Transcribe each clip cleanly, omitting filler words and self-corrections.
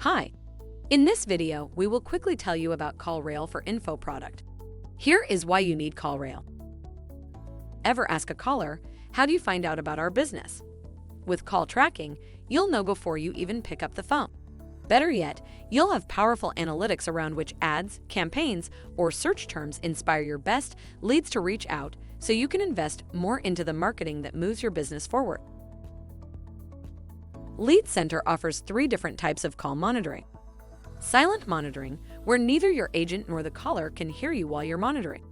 Hi. In this video, we will quickly tell you about CallRail for Info product. Here is why you need CallRail. Ever ask a caller, how do you find out about our business? With call tracking, you'll know before you even pick up the phone. Better yet, you'll have powerful analytics around which ads, campaigns, or search terms inspire your best leads to reach out so you can invest more into the marketing that moves your business forward. Lead Center offers 3 different types of call monitoring. Silent monitoring, where neither your agent nor the caller can hear you while you're monitoring.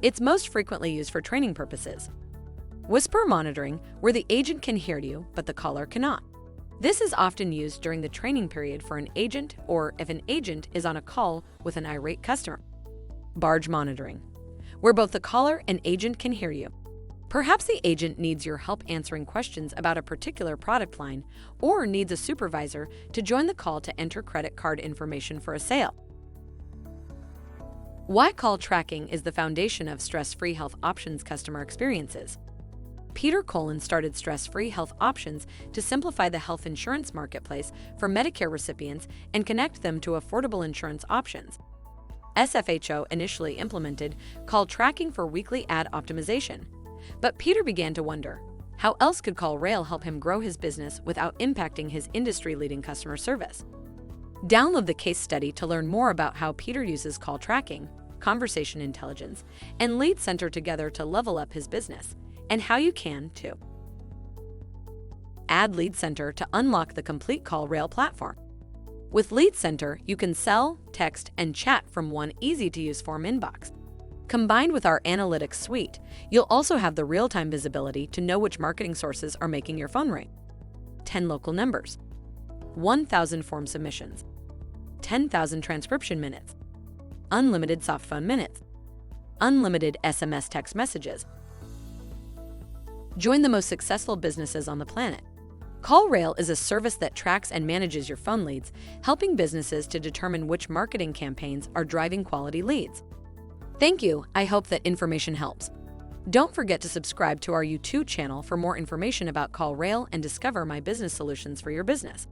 It's most frequently used for training purposes. Whisper monitoring, where the agent can hear you, but the caller cannot. This is often used during the training period for an agent or if an agent is on a call with an irate customer. Barge monitoring, where both the caller and agent can hear you. Perhaps the agent needs your help answering questions about a particular product line or needs a supervisor to join the call to enter credit card information for a sale. Why call tracking is the foundation of stress-free health options customer experiences. Peter Colin started Stress-Free Health Options to simplify the health insurance marketplace for Medicare recipients and connect them to affordable insurance options. SFHO initially implemented call tracking for weekly ad optimization. But Peter began to wonder, how else could CallRail help him grow his business without impacting his industry-leading customer service? Download the case study to learn more about how Peter uses call tracking, conversation intelligence, and Lead Center together to level up his business, and how you can too. Add Lead Center to unlock the complete CallRail platform. With Lead Center, you can sell, text, and chat from one easy-to-use form inbox. Combined with our analytics suite, you'll also have the real-time visibility to know which marketing sources are making your phone ring. 10 local numbers, 1,000 form submissions, 10,000 transcription minutes, unlimited soft phone minutes, unlimited SMS text messages. Join the most successful businesses on the planet. CallRail is a service that tracks and manages your phone leads, helping businesses to determine which marketing campaigns are driving quality leads. Thank you. I hope that information helps. Don't forget to subscribe to our YouTube channel for more information about CallRail and discover my business solutions for your business.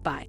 Bye.